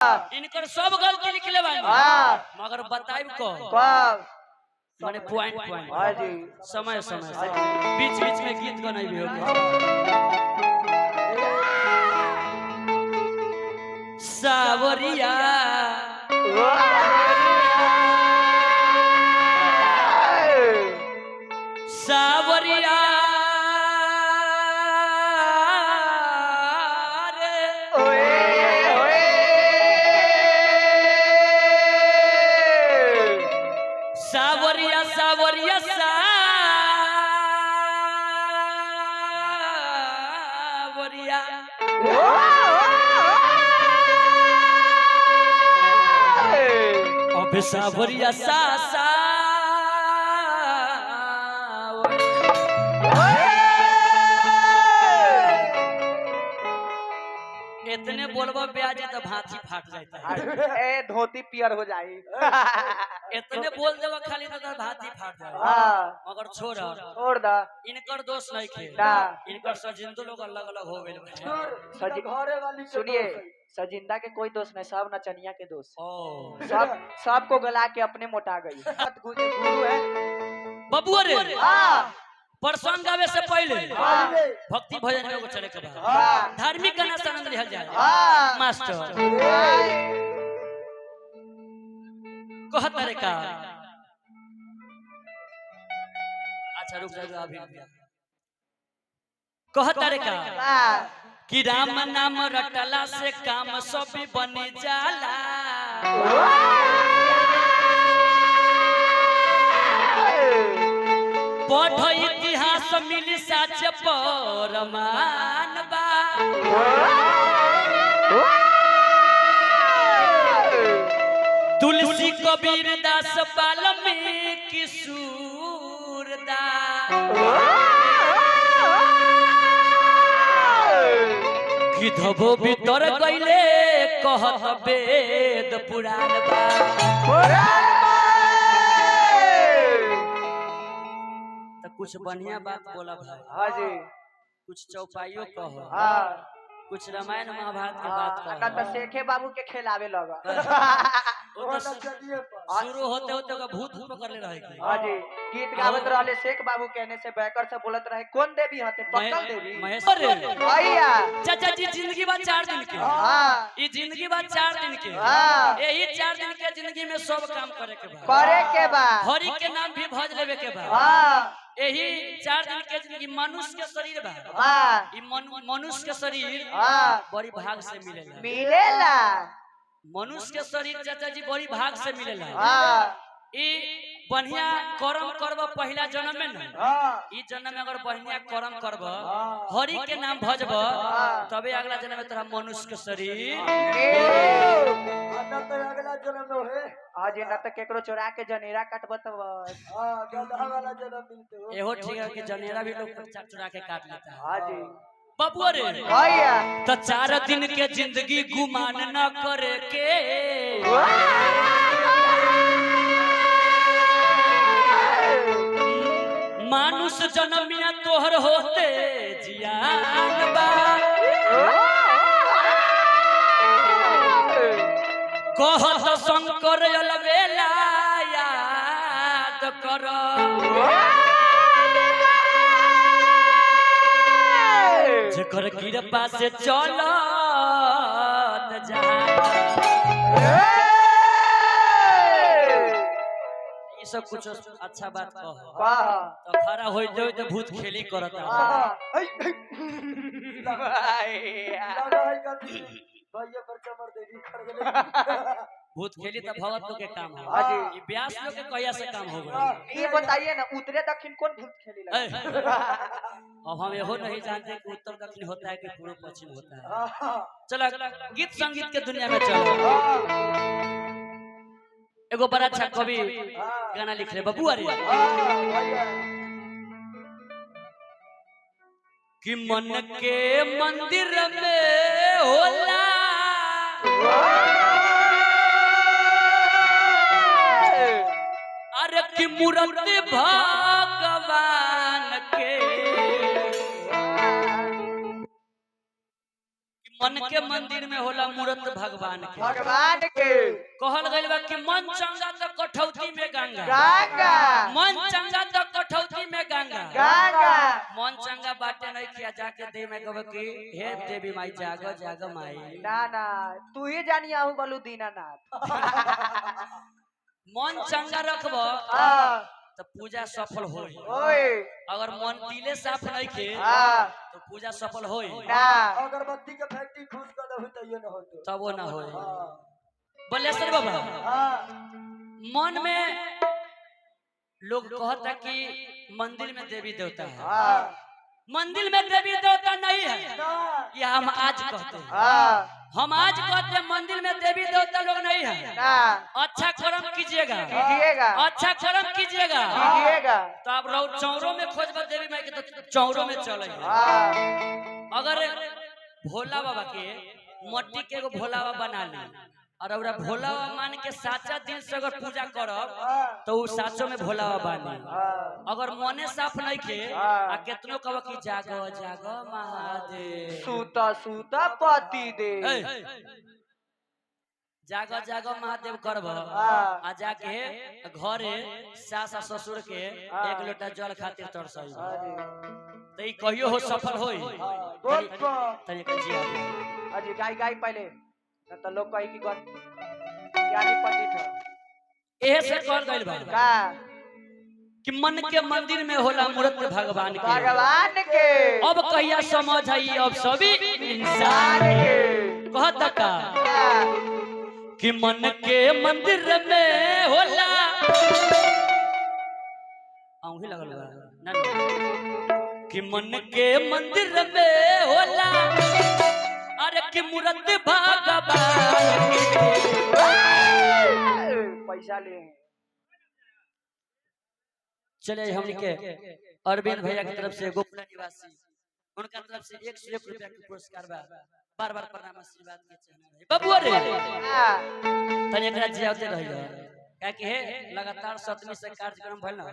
इनकर सब गलती लिखले बानी मगर बताइब को माने पॉइंट समय समय से बीच बीच में गीत गनाई भी होगा। सावरिया सावरिया सावरिया सावरिया सावरिया अब सावरिया सा सा इतने बोलबो ब्याज तो भांची फाट जाता है। ए धोती पियर हो जाई। इतने बोल देबो खाली तो भांची फाट जाए। मगर छोड़ दा इनकर दोष नहीं खे इनकर सजिंदो लोग अलग अलग हो गए। घरे वाली सुनिए सजिंदा के कोई दोष नहीं सब नचनिया के दोष। सबको गला के अपने मोटा गई। गुरु है बबुआ रे प्रसंग गावे से पहले भक्ति भजन में चले के बाद धार्मिक गाना से आनंद लिया जाए। मास्टर कहता रे का अच्छा रुक जाओ अभी कहता रे का कि राम नाम रटला से काम सब बन जाला। पढ़ इतिहास मिली साच परमान बा। तुलसी कबीर दास वाल्मीकि सूरदास गिधबो भीतर गईले कहत वेद पुराण बा। कुछ बढ़िया बात बोला भाई। हाँ जी कुछ चौपाइयों कहो कुछ रामायण महाभारत की बात कहो। तो शेखे बाबू के खिलावे लगा। शुरू होते होते भूत पकड़ ले रहे। हाँ जी गीत गावत रहले शेख बाबू कहने से बैकर से बोलत रहे कौन देवी हते पक्कल देवी महेश्वर भैया चाचा जी जिंदगी बाद 4 दिन के ये जिंदगी बाद 4 दिन के यही 4 दिन के जिंदगी में सब काम करे के बा हरि के नाम भी भज लेवे के बा। यही 4 दिन के जिंदगी मनुष्य के शरीर बा मनुष्य के शरीर बड़ी भाग से मिलेला मनुष्य के शरीर चाचा जी बड़ी भाग से मिलेला। ई बढ़िया कर्म करब पहला जन्म में न ई जन्म में अगर बढ़िया कर्म करब हरि के नाम भजब तबे अगला जन्म में तोरा मनुष्य के शरीर अगला जन्म में है। आज न त केकरो चोरा के जनेरा काटब त गधा वाला जन्म मिलते हो। एहो ठीक है कि जनेरा भी लोग चुरा के काट लेता है। हां जी बबुआ रे भैया तो 4 दिन के जिंदगी गुमान न करे के मानुष जन्मिया तोहर होते जियान बा। कहत शंकर अलबेला याद कर जेकर कृपा से चलत जा। ये सब कुछ अच्छा बात कहो तो खड़ा हो जाओ तो भूत खेली करता भूत खेली तो भगत लोग के काम है। ये व्यास लोग के कहिया से काम हो गया ये बताइए ना उत्तरे दक्षिण कौन भूत खेली लगा? अब हम यहो नहीं जानते कि उत्तर दक्षिण होता है कि पूर्व पश्चिम होता है। चलो गीत संगीत के दुनिया में चलो। एगो बड़ा अच्छा कवि गाना लिख रहे बबुआ रे कि मन के मंदिर में होला अरे की मूर्ति भगवान के मन के मंदिर में होला मूर्त भगवान के कहल गइल बा कि मन चंगा तो कठौती में गंगा मन चंगा तो कठौती में गंगा मन चंगा बाटे नहीं किया जाके दे में कहब कि हे देवी माई जागो जागो माई ना ना तू ही जानी आहू बोलू दीनानाथ मन चंगा रखबो तो पूजा सफल होई अगर मन दिले साफ नहीं के तो पूजा सफल होई ना अगरबत्ती के फैक्ट्री खुश कर दहु त ये न होतो तब वो ना होई बलेश्वर बाबा मन में लोग कहता कि मंदिर में देवी देवता है मंदिर में देवी देवता नहीं है ये हम आज कहते हैं हम आज कहते हैं मंदिर में देवी देवता लोग नहीं है अच्छा कर्म कीजिएगा अच्छा कर्म कीजिएगा तो आप लोग चौरों में खोजबा देवी माई के तो चौरों में चले अगर भोला बाबा के मट्टी के एगो भोला बाबा बना ली और अगर भोला बाबा मान के साचा दिल से अगर पूजा करब तो वो साचो में भोला बाबा बनी अगर मने साफ नहीं के आ केतनो कहब कि जागो जागो महादेव सूता सूता पति दे जागो जागो महादेव करब आ जाके घरे सास आ ससुर के एक लोटा जल खातिर तरसई तो ई कहियो हो सफल होई तनी का जिया अजी गाय गाय पहले न तो लोग कही कि ज्ञानी पंडित है एहे से कर गइल बा का कि मन के मंदिर में होला मूर्त भगवान के अब कहिया समझ आई अब सभी इंसान के कहत का कि मन के मंदिर में होला आऊं ही लगल बा ना कि मन के मंदिर में होला अरे कि मूर्त भगवान के पैसा ले चले हमने के अरविंद भैया की तरफ से गोकुल निवासी उनका तरफ से 101 रुपया के पुरस्कार बा बार बार प्रणाम आशीर्वाद के चाहना बबुआ रे तने एकरा जियाते रहियो काहे कि हे लगातार 7वीं से कार्यक्रम भइल ना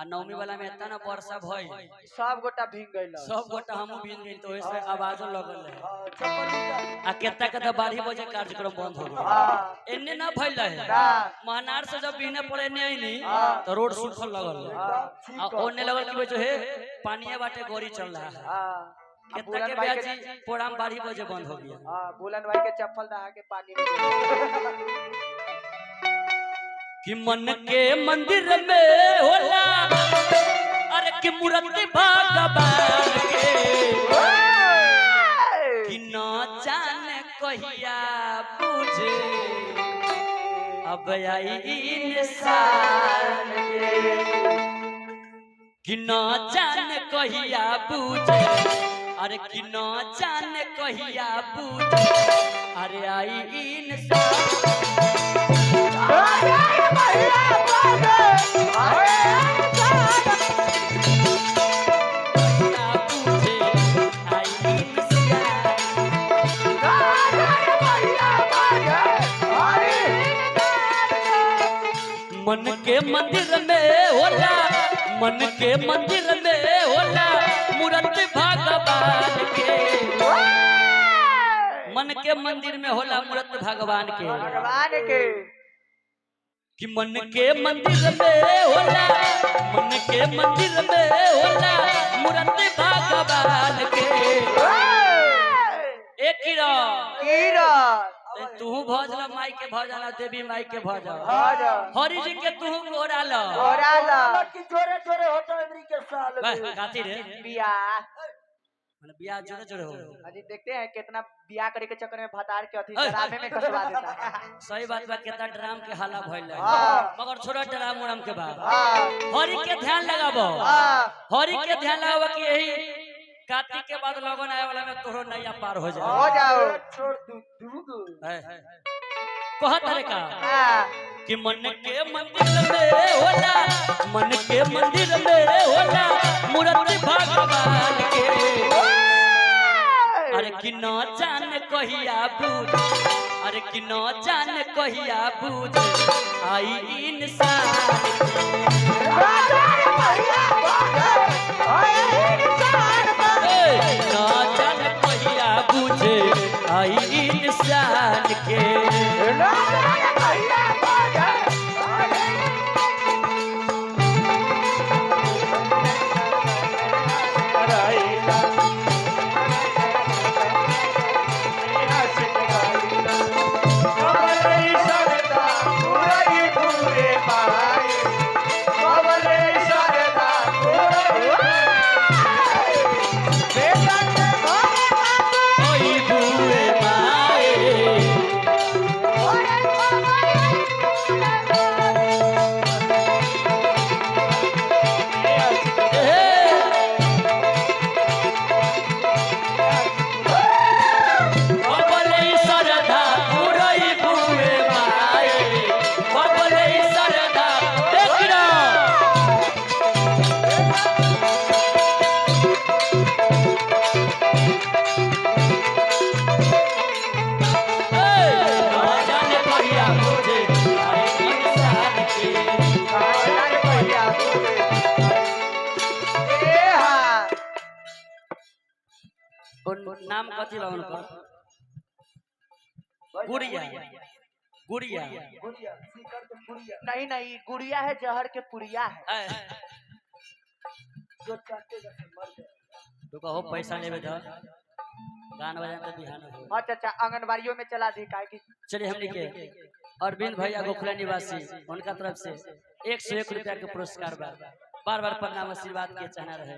आ 9वीं वाला में इतना वर्षा भई सब गोटा भीग गइल सब गोटा हमहु भीग गइल तो ओइसे आवाजो लगल है आ केता केता 12 बजे कार्यक्रम बंद हो गया एन्ने ना भइल रहे महनार से जब बिहने पड़े ने आइनी तो रोड सुखल लगल आ ओने लगल कि जो है पानीए बाटे गोरी चल रहा है केता के ब्याजी प्रोग्राम 12 बजे बंद हो गया हां बुलन भाई के चप्पल दहा के पानी में कि मन के मंदिर में होला अरे कि मूर्त भगवान के कि न जाने कहिया बुझे अब आई इंसान के कि न जाने कहिया बुझे अरे कि न जाने कहिया बुझे अरे आई इंसान मन के मंदिर में होला मन के मंदिर में होला मूर्त भगवान के मन के मंदिर में होला मूर्त भगवान के कि मन के मंदिर में होला मन के मंदिर में होला मूर्त भगवान के एक तू भजल माई के भजल देवी माई के भजल हरि जी के तू गोराल कि जोरे जोरे होता एवरी के साल काती रे बिया माने बियाह जोरे जोरे हो अजी देखते हैं कितना बियाह करे के चक्कर में भतार के अथी शराबे में कसवा देता है सही बात बा केतना ड्राम के हाला भइल है मगर छोड़ा ड्राम उड़म के बाद हरि के ध्यान लगाबो हरि के ध्यान लगाबो कि यही कार्तिक के बाद लगन आए वाला में तोरो नैया पार हो जाओ छोड़ दूगो कहत रे का कि मन के मंदिर में होला मन के मंदिर में होला मूर्त भगवान के अरे कि न जाने कहिया बूझ अरे कि न जाने कहिया बूझ आई इंसान न जाने कहिया बूझ मुझे आई इंसान के नाम कथी बा उनकर गुड़िया गुड़िया नहीं नहीं गुड़िया है जहर के पुड़िया है तो कहो पैसा लेवे द गान बजान तो बिहान हो। हाँ चाचा आंगनबाड़ियों में चला दी काहे की चलिए हमने के अरविंद भैया गोखला निवासी उनका तरफ से 101 रुपया के पुरस्कार बा बार बार प्रणाम आशीर्वाद के चाहना रहे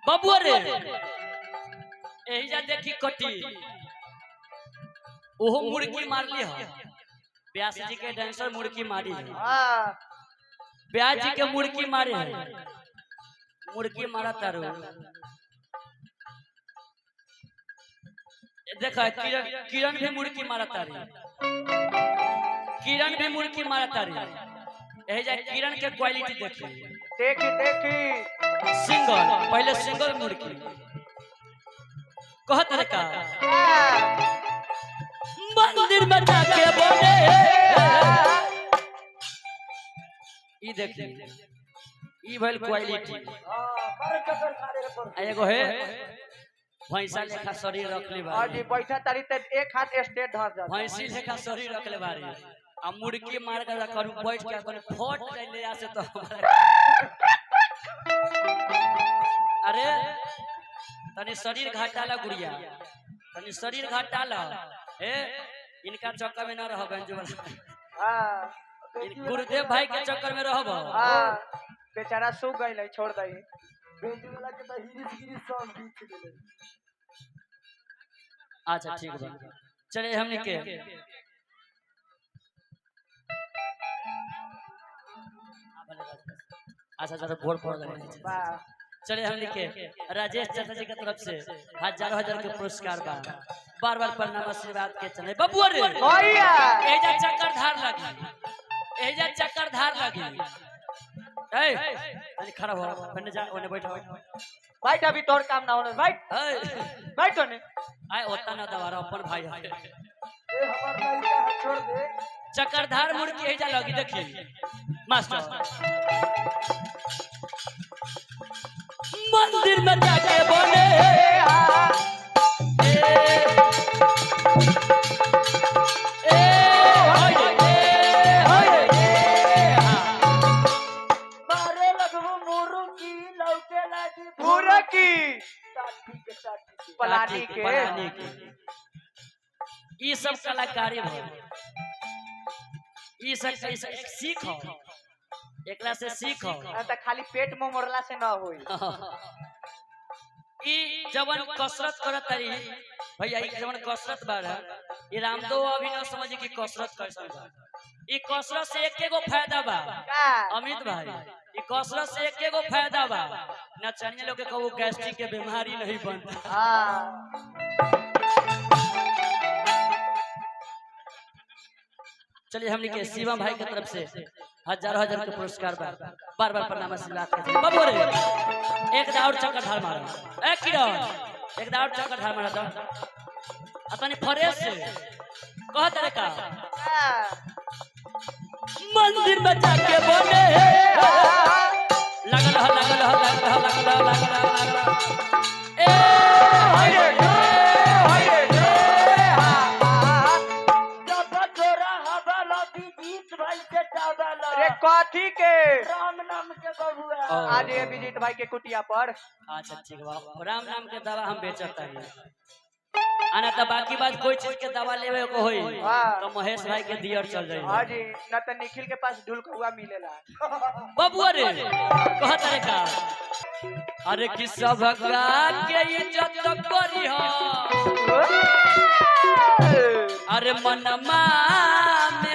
बबुआ रे यही जा देखी कटी ओहो मुर्गी मारली है व्यास जी के डांसर मुर्गी मारी है व्यास जी के मुर्गी मारे है मुर्गी मारा तारो देखा किरण भी मुर्गी मारा तारी किरण भी मुर्गी मारा तारी यही जा किरण के क्वालिटी देखी देखी देखी सिंगल पहले सिंगल मुर्गी कहत रे का मंदिर में जाके बोले ई देखी ई भइल क्वालिटी एगो है भैंसा लेखा शरीर रखले हां बारी जी बैठा तारी त एक हाथ स्टेट धर जा भैंसी लेखा शरीर रखले बारी आ मुर्गी मार के करू बैठ के अपन फोट ले आ से तो अरे तनी शरीर घाटाला गुड़िया तनी शरीर घाटाला ए इनका चक्कर में ना रह गंजू हां गुरुदेव भाई के चक्कर में रहब हां बेचारा सूख गइल छोड़ दई बेटी वाला के तो हिरिस गिरिस सब बीच देले अच्छा ठीक बा चलिए हमने के अच्छा चलो भोर पड़ गए वाह चलिए हम लिखे राजेश चाचा जी की तरफ से हजारों हजार के पुरस्कार बा बार बार प्रणाम आशीर्वाद के चले बबुआ रे भैया एजा चक्कर धार लगी एजा चक्कर धार लगी ए अरे खड़ा हो बने जा ओने बैठो बैठ अभी तोर काम ना होने बैठ ए बैठ ओने आए ओता ना दवारा अपन भाई है ए हमर लड़का है छोड़ दे चक्करधार मुर्गी एजा लगी देखिए मास्टर मंदिर में जाके बोले मारे लगबो मोरू की लौके लागी पूरा की टाटी के पलानी के ये सब कलाकारी है ये सब सीखो एकरा से सीखो त खाली पेट में मोरला से ना होई ई जवन कसरत करत तारी भैया ई जवन कसरत बार है ये रामदेव अभी न समझी कि कसरत कैसन बा ई कसरत से एकेगो फायदा बा का अमित भाई ई कसरत से एकेगो फायदा बा नचनिया लोग के कहू गैस्ट्रिक के बीमारी नहीं बनता हां चलिए हमने के शिवम भाई की तरफ से हजारों हजार के पुरस्कार बा बार बार प्रणाम आशीर्वाद के बाबू रे एक दाउर चक्कर धार मारा ए किरण एक दाउर चक्कर धार मारा तो अपनी फ्रेश से कहत रे का मंदिर में जाके बोले लगल लगल लगल लगल लगल ए कथी के राम नाम के बबुआ आज ये विजित भाई के कुटिया पर अच्छा ठीक बा राम नाम के दवा हम बेचत है आना तो बाकी बात कोई चीज के दवा लेवे को होई तो महेश भाई के दियर चल जाई हां जी न तो निखिल के पास ढुलकुआ मिलेला बबुआ रे कहत रे का अरे कि सब के इज्जत करी हो अरे मनमा में